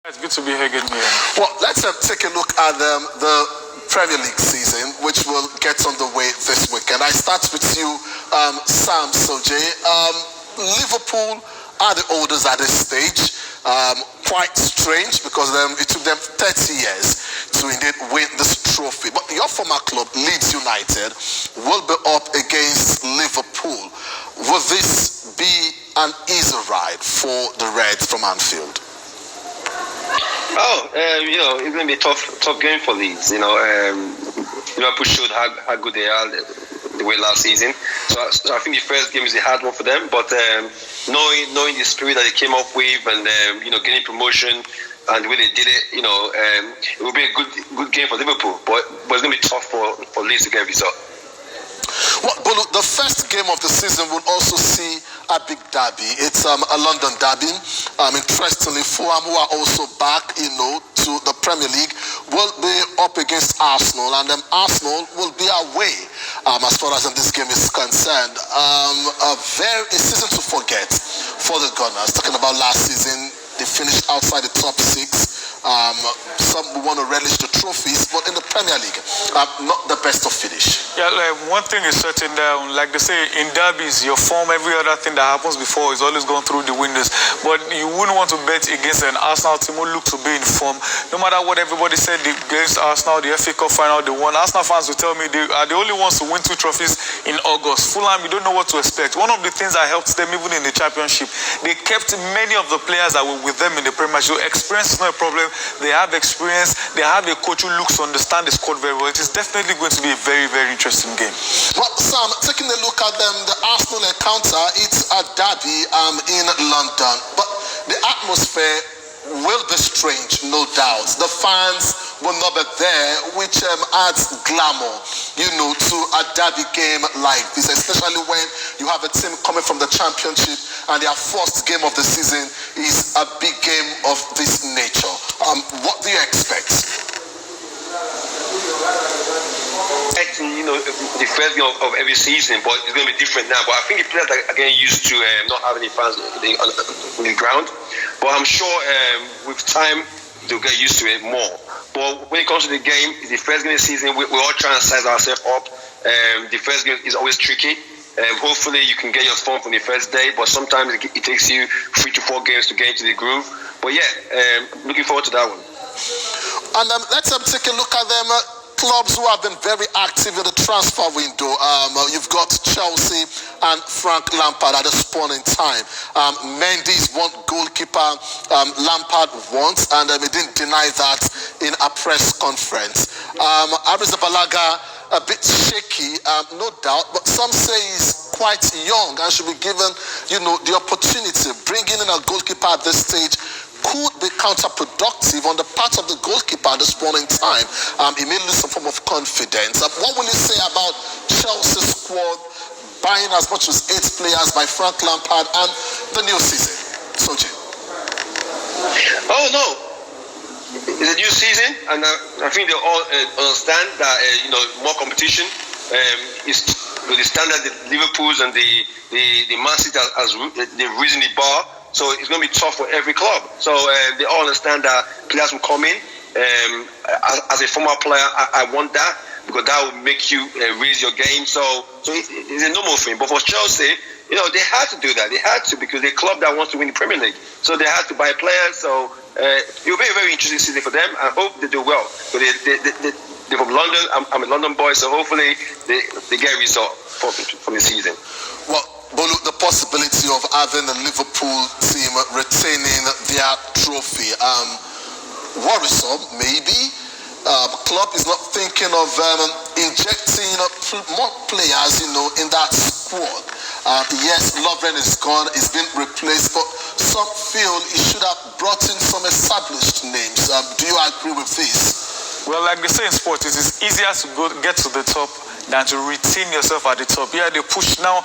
It's good to be here again. Well, let's take a look at the Premier League season, which will get underway this weekend. I start with you, Sam Soje. Liverpool are the oldest at this stage. Quite strange because it took them 30 years to indeed win this trophy. But your former club, Leeds United, will be up against Liverpool. Will this be an easy ride for the Reds from Anfield? It's going to be a tough game for Leeds. Liverpool showed how good they are the way last season. So I think the first game is a hard one for them. But knowing the spirit that they came up with and getting promotion and the way they did it, it will be a good game for Liverpool. But it's going to be tough for Leeds to get a result. Well, Bolu, the first game of the season will also see a big derby. It's a London derby. Interestingly, Fulham, who are also back, to the Premier League, will be up against Arsenal, and Arsenal will be away as far as this game is concerned. A season to forget for the Gunners. Talking about last season, they finished outside the top six. Some want to relish the trophies, but in the Premier League, not the best of finish. Yeah, one thing is certain, like they say, in derbies, your form, every other thing that happens before is always going through the windows. But you wouldn't want to bet against an Arsenal team who look to be in form. No matter what everybody said against Arsenal, the FA Cup final, they won. Arsenal fans will tell me they are the only ones to win 2 trophies in August. Fulham, you don't know what to expect. One of the things that helped them even in the Championship, they kept many of the players that were with them in the Premier League. So experience is not a problem. They have experience. They have a coach who looks to understand the squad very well. It is definitely going to be a very, very interesting game. Well, Sam, taking a look at the Arsenal encounter, it's a derby in London. But the atmosphere will be strange, no doubt. The fans will not be there, which adds glamour, to a derby game like this, especially when you have a team coming from the Championship and their first game of the season is a big game of this nature. What do you expect? The first game of every season, but it's going to be different now. But I think the players are getting used to not having any fans on the ground. But I'm sure with time they'll get used to it more. But when it comes to the game, it's the first game of the season. We're all trying to size ourselves up. The first game is always tricky. Hopefully you can get your form from the first day, but sometimes it takes you 3 to 4 games to get into the groove. But looking forward to that one. And let's take a look at them. Clubs who have been very active in the transfer window. You've got Chelsea and Frank Lampard at this point in time. Mendy's one goalkeeper Lampard wants, and he didn't deny that in a press conference. Arrizabalaga, a bit shaky, no doubt, but some say he's quite young and should be given, the opportunity. Bringing in a goalkeeper at this stage could be counterproductive on the part of the goalkeeper at this point in time. He may lose some form of confidence. What will you say about Chelsea's squad buying as much as 8 players by Frank Lampard and the new season? Soji. Oh no, it's a new season, and I think they all understand that more competition is the standard. The Liverpool's and the Man City they've risen the bar. So it's going to be tough for every club. So they all understand that players will come in. As a former player, I want that because that will make you raise your game. So it's a normal thing. But for Chelsea, they had to do that. They had to because they're a club that wants to win the Premier League. So they had to buy players. So it will be a very interesting season for them. I hope they do well. But they're from London. I'm a London boy, so hopefully they get a result from the season. Well, Bolu, the possibility of having the Liverpool team retaining their trophy, worrisome maybe. Club is not thinking of injecting more players, in that squad. Yes, Lovren is gone, he's been replaced, but some feel he should have brought in some established names. Do you agree with this? Well, like they say in sports, it is easier to get to the top than to retain yourself at the top. Yeah, they push now.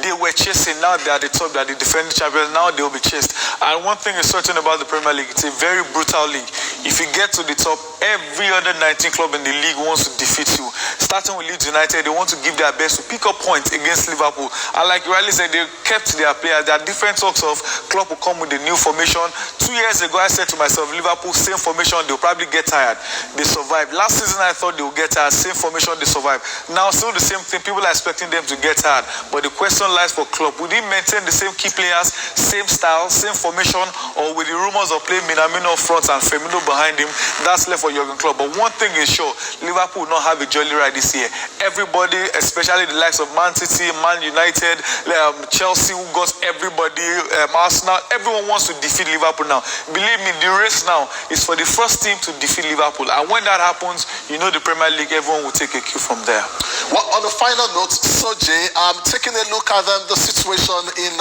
They were chasing. Now they are at the top. They are the defending champions. Now they will be chased. And one thing is certain about the Premier League: it's a very brutal league. If you get to the top, every other 19 club in the league wants to defeat you. Starting with Leeds United, they want to give their best to pick up points against Liverpool. And like you rightly said, they kept their players. There are different talks of club will come with a new formation. 2 years ago, I said to myself, Liverpool, same formation, they'll probably get tired. They survived. Last season, I thought they would get tired. Same formation, they survived. Now, still the same thing. People are expecting them to get tired. But the question lies for club. Would he maintain the same key players, same style, same formation, or with the rumors of playing Minamino up front and Firmino behind him? That's left for Jurgen Klopp. But one thing is sure, Liverpool will not have a jolly ride this year. Everybody, especially the likes of Man City, Man United, Chelsea, who got everybody, Arsenal, everyone wants to defeat Liverpool now. Believe me, the race now is for the first team to defeat Liverpool. And when that happens, you know the Premier League, everyone will take a cue from there. Well, on the final note, Soji, taking a look at the situation in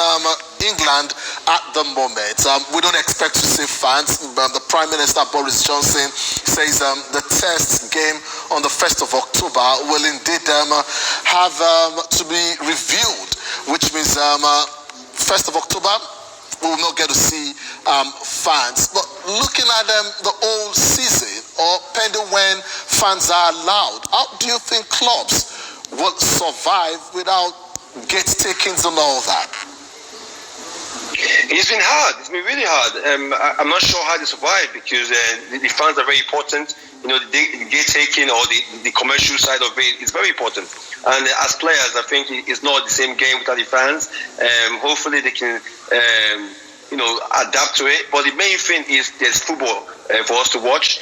England at the moment. We don't expect to see fans. The Prime Minister Boris Johnson says the test game on the 1st of October will indeed have to be reviewed, which means 1st of October we will not get to see fans. But looking at the whole season, or pending when fans are allowed, how do you think clubs will survive without gate takings and all that? It's been hard. It's been really hard. I'm not sure how they survive because the fans are very important. You know, the gate taking or the commercial side of it is very important. And as players, I think it's not the same game without the fans. Hopefully they can, adapt to it. But the main thing is there's football for us to watch.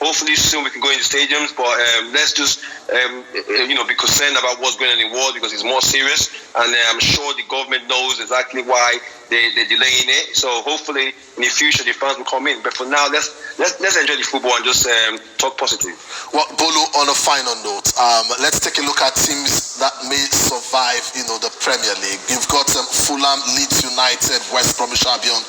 Hopefully soon we can go in the stadiums, but let's just be concerned about what's going on in the world because it's more serious, and I'm sure the government knows exactly why they're delaying it. So hopefully in the future the fans will come in. But for now, let's enjoy the football and just talk positive. Well, Bolu, on a final note, let's take a look at teams that may survive, the Premier League. You've got Fulham, Leeds United, West Bromwich Albion,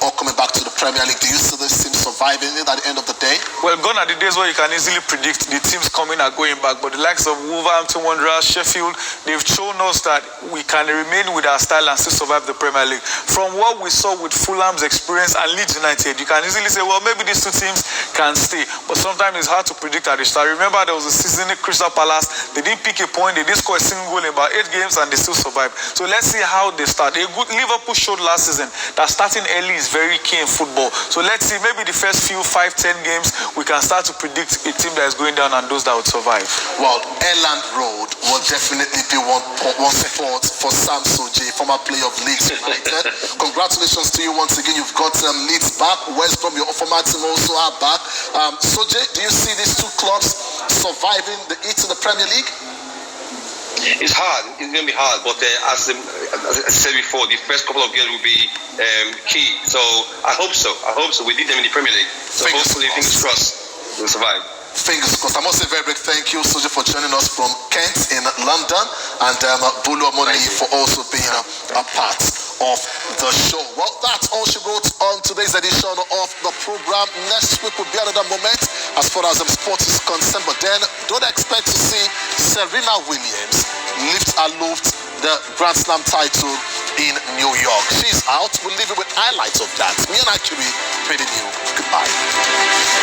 all coming back to the Premier League. Do you see this team surviving it at the end of the day? Well, gone are the days where you can easily predict the teams coming and going back, but the likes of Wolverhampton Wanderers, Sheffield, they've shown us that we can remain with our style and still survive the Premier League. From what we saw with Fulham's experience and Leeds United, you can easily say, well, maybe these two teams can stay, but sometimes it's hard to predict at the start. Remember, there was a season in Crystal Palace, they didn't pick a point, they didn't score a single goal in about 8 games and they still survived. So let's see how they start. A good Liverpool showed last season that starting early is very key in football. So let's see, maybe the first few 5-10 games, we can start to predict a team that is going down and those that would survive. Well, Elland Road will definitely be one sport for Sam Soji, former player of Leeds United. Congratulations to you once again. You've got Leeds back. West Brom, your former team, also are back. Soji, do you see these two clubs surviving the heat in the Premier League? It's hard. It's going to be hard. But as I said before, the first couple of games will be key. So I hope so. We need them in the Premier League. So hopefully, fingers crossed, we'll survive. Fingers crossed. I must say a very big thank you, Soji, for joining us from Kent in London, and Bolu Omoni for also being a part of the show. Well, that's all she wrote on today's edition of the program. Next week will be another moment as far as sports is concerned, but then don't expect to see Serena Williams lift aloft the Grand Slam title in New York. She's out. We'll leave it with highlights of that. Me and Akiri bidding you goodbye.